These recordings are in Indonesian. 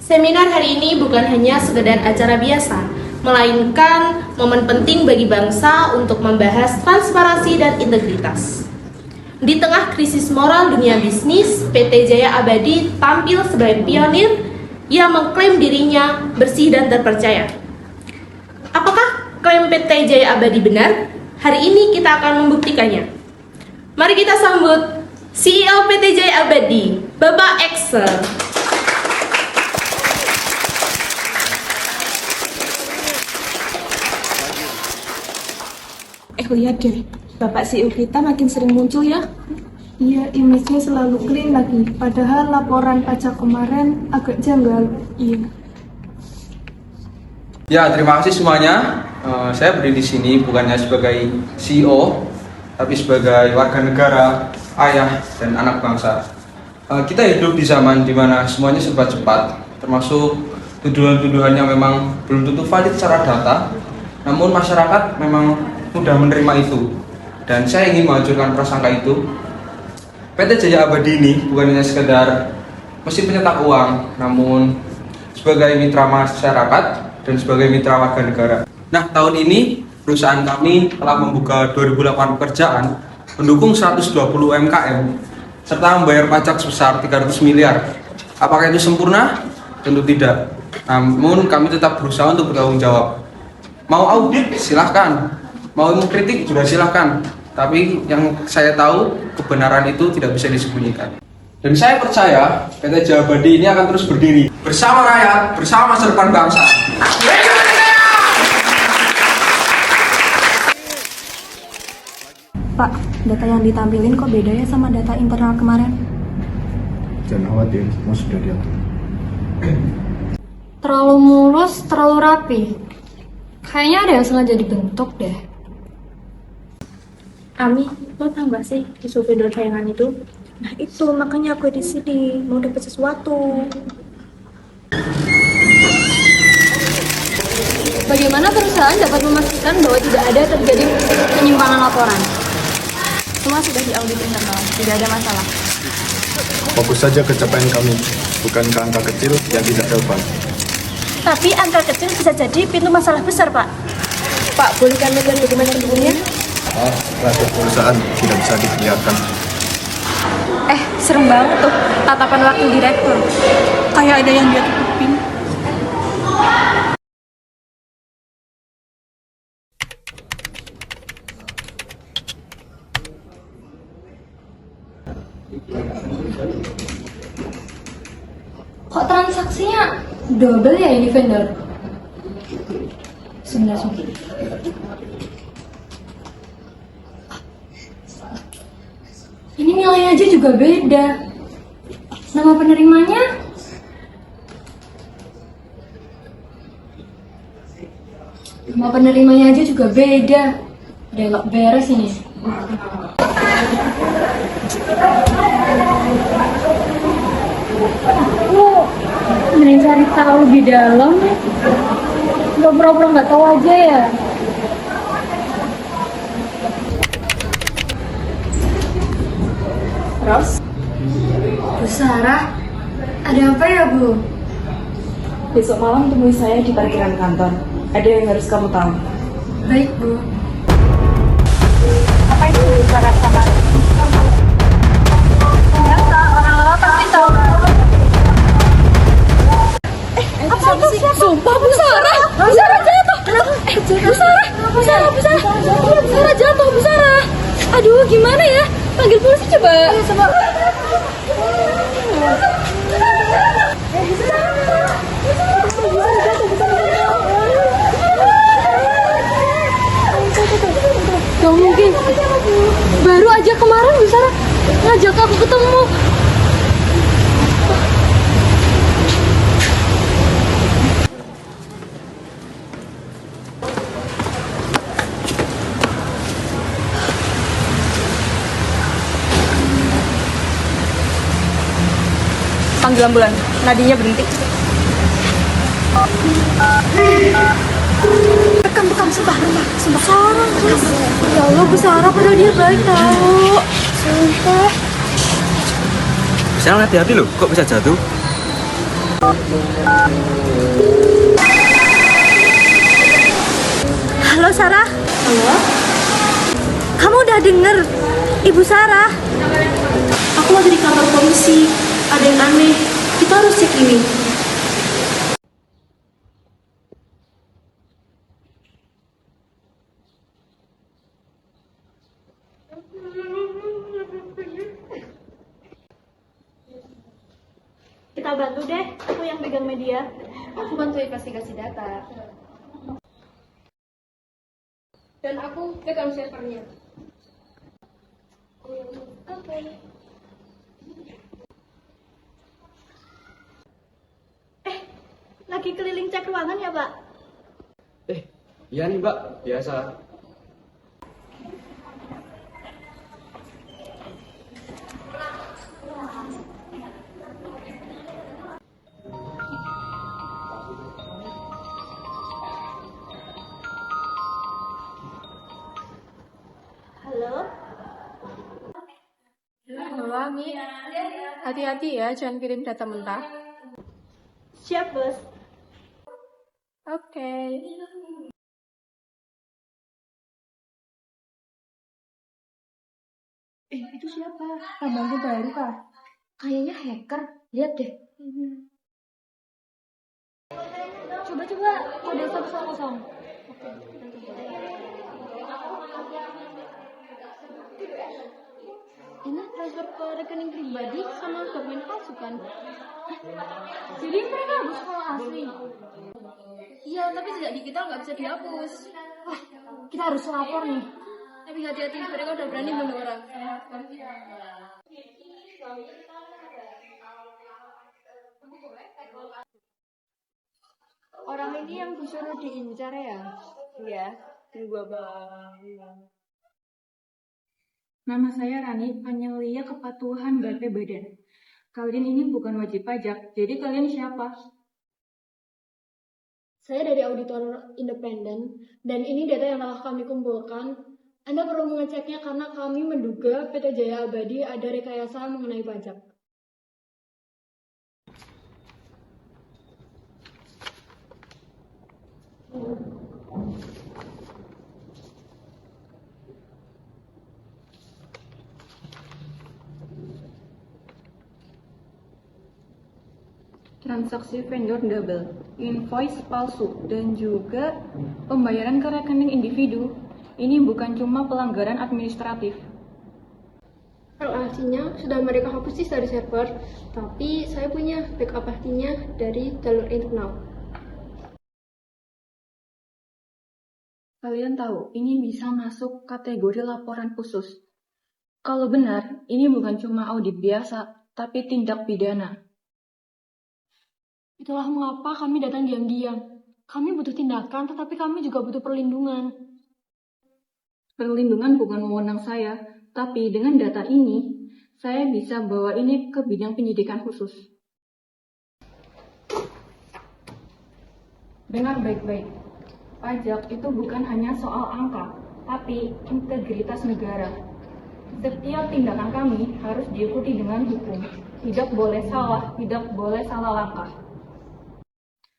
Seminar hari ini bukan hanya sekedar acara biasa, melainkan momen penting bagi bangsa untuk membahas transparansi dan integritas. Di tengah krisis moral dunia bisnis, PT Jaya Abadi tampil sebagai pionir yang mengklaim dirinya bersih dan terpercaya. Apakah klaim PT Jaya Abadi benar? Hari ini kita akan membuktikannya. Mari kita sambut CEO PT Jaya Abadi, Bapak Excel. Lihat deh, Bapak CEO kita makin sering muncul ya. Iya, image-nya selalu clean lagi. Padahal laporan pajak kemarin agak janggal. Iya. Ya, terima kasih semuanya. Saya berdiri di sini bukannya sebagai CEO, tapi sebagai warga negara, ayah, dan anak bangsa. Kita hidup di zaman dimana semuanya serba cepat, termasuk tuduhan-tuduhan yang memang belum tentu valid secara data, namun masyarakat memang mudah menerima itu. Dan saya ingin mengajukan prasangka itu. PT Jaya Abadi ini bukan hanya sekedar mesin pencetak uang, namun sebagai mitra masyarakat dan sebagai mitra warga negara. Nah, tahun ini perusahaan kami telah membuka 2008 pekerjaan, mendukung 120 UMKM, serta membayar pajak sebesar 300 miliar. Apakah itu sempurna? Tentu tidak. Namun kami tetap berusaha untuk bertanggung jawab. Mau audit? Silahkan. Mau mengkritik juga silahkan, tapi yang saya tahu kebenaran itu tidak bisa disembunyikan. Dan saya percaya PT Jaya Abadi ini akan terus berdiri bersama rakyat, bersama masa depan bangsa. Pak, data yang ditampilin kok beda ya sama data internal kemarin? Jangan khawatir, semua sudah diatur. Terlalu mulus, terlalu rapi. Kayaknya ada yang sengaja dibentuk deh. Ami, lo tau gak sih isu vendor sayangan itu? Nah itu, makanya aku di sini mau dapat sesuatu. Bagaimana perusahaan dapat memastikan bahwa tidak ada terjadi penyimpangan laporan? Semua sudah diaudit internal, tidak ada masalah. Fokus saja ke capaian kami, bukan ke angka kecil yang tidak relevan. Tapi angka kecil bisa jadi pintu masalah besar, Pak. Pak, boleh kami lihat bagaimana bentuknya? Rahasia perusahaan tidak bisa diperlihatkan. Serem banget tuh tatapan wakil direktur. Kayak ada yang dia tutupin. Kok transaksinya double ya ini vendor? Sebenarnya. Ini nilainya aja juga beda. Nama penerimanya? Nama penerimanya aja juga beda. Udah gak beres ini. Mending cari tahu lebih dalam. Gak pura-pura gak tahu aja ya. Terus? Bu Sarah, ada apa ya Bu? Besok malam temui saya di parkiran kantor. Ada yang harus kamu tahu. Baik Bu. Apa itu bicara sama? Biasa, orang-orang pasti tahu. Apa sih? Sumpah Bu Sarah! Bu Sarah jatuh! Bu Sarah! Bu Sarah! Bu Sarah! Bu Sarah jatuh! Bu Sarah! Aduh, gimana ya? Panggil polisi coba. Ayo, coba. Gak mungkin. Baru aja kemarin Bu Sarah ngajak aku ketemu. Panggil ambulan. Nadinya berhenti. Bukan, sumpah. Sarah, ya Allah, Bu Sarah, padahal dia baik tau. Sumpah. Saya hati-hati loh, kok bisa jatuh? Halo Sarah. Halo? Kamu udah denger Ibu Sarah? Aku lagi di kantor polisi. Ada yang aneh. Kita harus cek ini. Kita bantu deh, aku yang pegang media. Aku bantu investigasi data. Dan aku pegang servernya. Oke. Lagi keliling cek ruangan ya, Pak? Iya nih Mbak, biasa. Halo? Halo, Ami. Hati-hati ya, jangan kirim data mentah. Siap, Bos. Oke. Itu siapa? Tambangnya baru, Kak? Kayaknya hacker. Lihat deh. Coba-coba kode 110. Ini transfer ke rekening pribadi sama dokumen palsu kan? Jadi mereka harus follow asli. Iya, tapi jejak digital nggak bisa dihapus. Wah, kita harus lapor nih. Tapi hati-hati, mereka udah berani bunuh orang. Orang ini yang disuruh diincar ya? Iya, tunggu bang. Nama saya Rani, penyelia kepatuhan BP Badan. Kalian ini bukan wajib pajak, jadi kalian siapa? Saya dari auditor independen, dan ini data yang telah kami kumpulkan. Anda perlu mengeceknya karena kami menduga PT Jaya Abadi ada rekayasa mengenai pajak. Transaksi vendor double, invoice palsu, dan juga pembayaran ke rekening individu. Ini bukan cuma pelanggaran administratif. Artinya sudah mereka hapus dari server, tapi saya punya backup artinya dari jalur internal. Kalian tahu, ini bisa masuk kategori laporan khusus. Kalau benar, ini bukan cuma audit biasa, tapi tindak pidana. Itulah mengapa kami datang diam-diam. Kami butuh tindakan, tetapi kami juga butuh perlindungan. Perlindungan bukan wewenang saya, tapi dengan data ini, saya bisa bawa ini ke bidang penyidikan khusus. Dengar baik-baik, pajak itu bukan hanya soal angka, tapi integritas negara. Setiap tindakan kami harus diikuti dengan hukum. Tidak boleh salah langkah.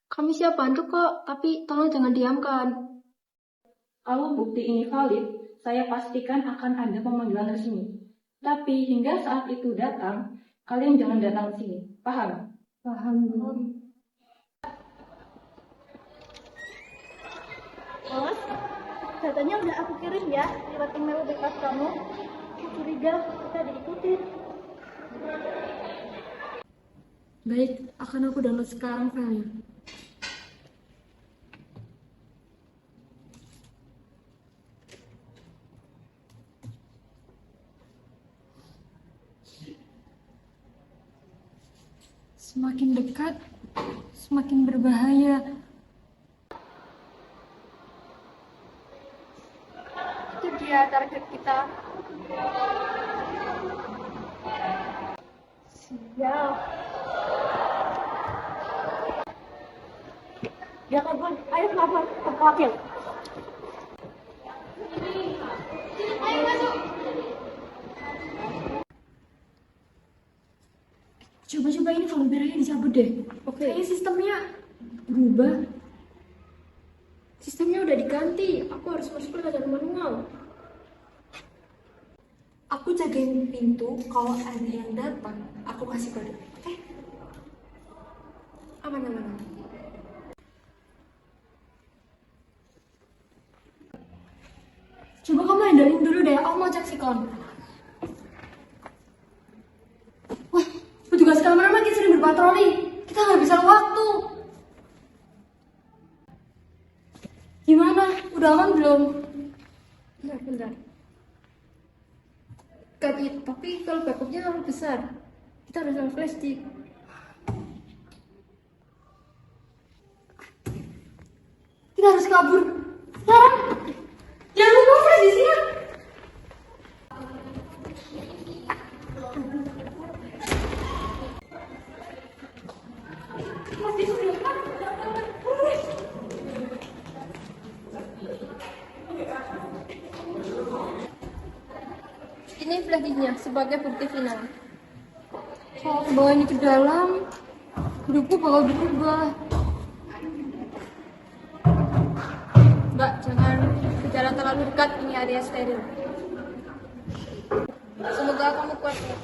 Kami siap bantu kok, tapi tolong jangan diamkan. Kalau bukti ini valid, saya pastikan akan ada pemanggilan resmi. Tapi hingga saat itu datang, kalian jangan datang ke sini. Paham? Paham. Bos, datanya udah aku kirim ya lewat email backup kamu. Aku curiga kita diikutin. Baik, akan aku download sekarang filenya. Semakin dekat, semakin berbahaya. Itu dia target kita. Siap. Ya kabur, ayo kabur, terpakil. Ayo masuk. Coba-coba ini kalau merahnya dicabut deh. Oke. Kayaknya sistemnya berubah. Sistemnya udah diganti. Aku harus masuk lewat jalur manual. Aku jagain pintu. Kalau ada yang datang, aku kasih kode. Oke? Aman. Coba kamu handlein dulu deh. Aku mau cek sikon. Wah, petugas keamanan makin sering berpatroli. Kita nggak bisa waktu. Gimana? Udah aman belum? Bentar. Tapi kalau backupnya terlalu besar, kita harus ada flash disk. Kita harus kabur. Sekarang. Jangan lupa flash disknya. Ini flash-nya sebagai bukti final. Kalau aku bawa ini ke dalam, hidupku bakal berubah. Mbak, jangan bicara terlalu dekat, ini area steril. Semoga kamu kuat ya.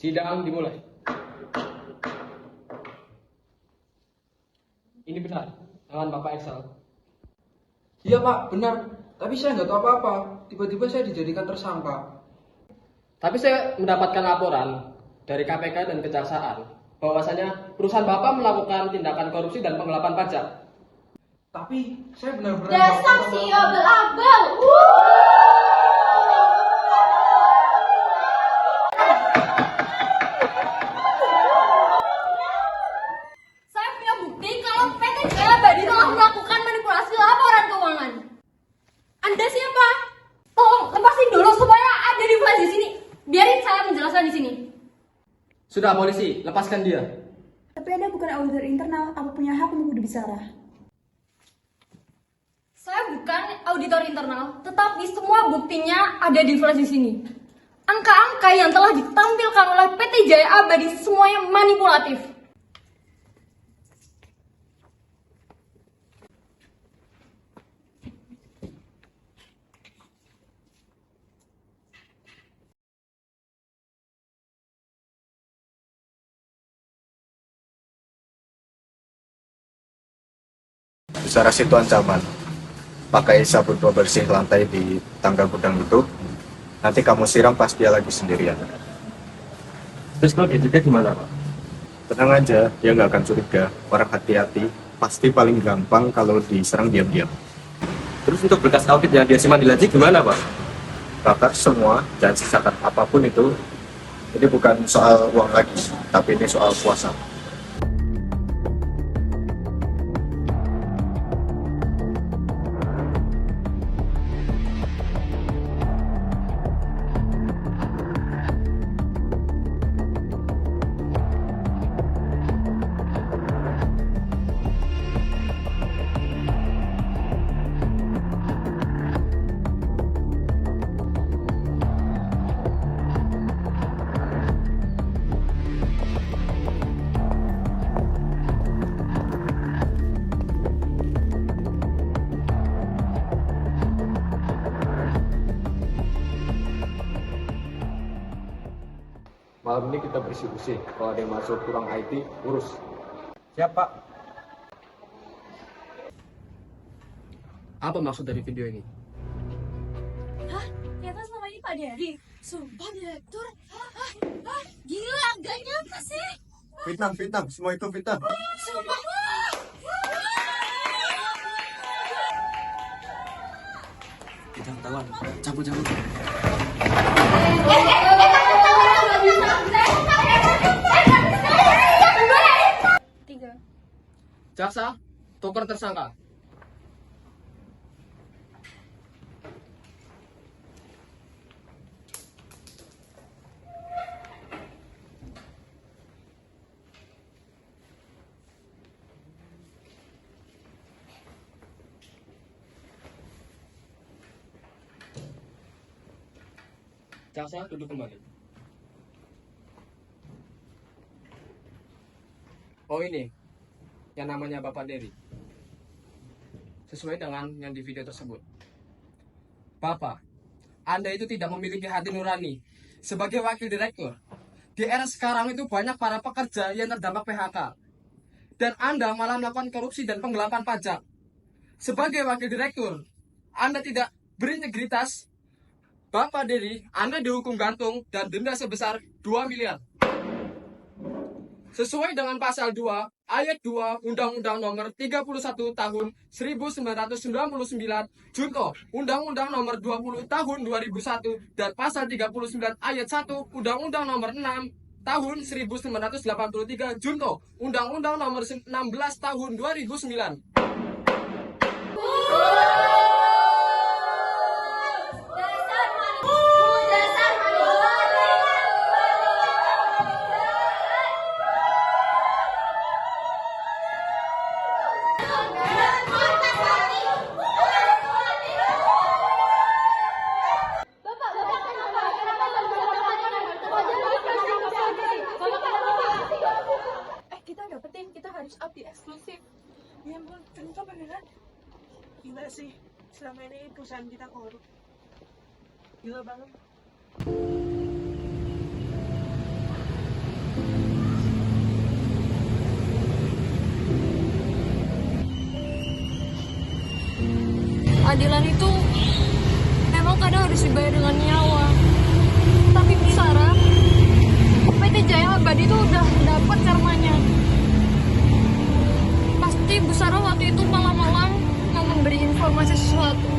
Sidang dimulai. Ini benar, tangan Bapak Excel. Iya Pak, benar. Tapi saya nggak tahu apa-apa. Tiba-tiba saya dijadikan tersangka. Tapi saya mendapatkan laporan dari KPK dan Kejaksaan bahwasanya perusahaan Bapak melakukan tindakan korupsi dan penggelapan pajak. Tapi saya benar-benar Dasar CEO belabel. Saya punya bukti kalau PT Jaya Abadi telah melakukan manipulasi laporan keuangan. Anda siapa? Tolong lepasin dulu supaya ada di flash di sini. Biarin saya menjelaskan di sini. Sudah polisi, lepaskan dia. Tapi Anda bukan auditor internal, apa punya hak untuk berbicara? Saya bukan auditor internal, tetapi semua buktinya ada di flash di sini. Angka-angka yang telah ditampilkan oleh PT Jaya Abadi semuanya manipulatif. Secara situ ancaman. Pakai sabun pembersih lantai di tangga gudang itu. Nanti kamu siram pas dia lagi sendirian. Terus kalau dia juga gimana Pak? Tenang aja, dia nggak akan curiga. Orang hati-hati pasti paling gampang kalau diserang diam-diam. Terus untuk berkas audit yang dia simpan di laci gimana Pak? Bakar semua dan sisakan apapun itu. Ini bukan soal uang lagi, tapi ini soal kuasa. Malam ini kita bersih-bersih. Kalau ada yang masuk kurang IT, urus. Siap, Pak. Apa maksud dari video ini? Hah? Ternyata selama ini Pak Dery. Sumpah direktur. Gila, gak nyangka sih. Fitnah, fitnah, semua itu fitnah. Sumpah. Kita ketahuan. Cabut. Jaksa, tukar tersangka. Jaksa, duduk kembali. Oh ini, yang namanya Bapak Dery. Sesuai dengan yang di video tersebut. Bapak, Anda itu tidak memiliki hati nurani. Sebagai wakil direktur, di era sekarang itu banyak para pekerja yang terdampak PHK. Dan Anda malah melakukan korupsi dan penggelapan pajak. Sebagai wakil direktur, Anda tidak berintegritas. Bapak Dery, Anda dihukum gantung dan denda sebesar 2 miliar. Sesuai dengan pasal 2, ayat 2, Undang-Undang Nomor 31 Tahun 1999, junto Undang-Undang Nomor 20 Tahun 2001, dan pasal 39 ayat 1, Undang-Undang Nomor 6 Tahun 1983, junto Undang-Undang Nomor 16 Tahun 2009. Kita dapetin, kita harus update eksklusif. Ya ampun, ternyata beneran. Gila sih, selama ini perusahaan kita korup. Gila banget. Keadilan itu memang kadang harus dibayar dengan nyawa. Tapi Bu Sarah, PT Jaya Abadi itu udah dapat karmanya. Pasti Bu Sarah waktu itu malam-malam mau memberi informasi sesuatu.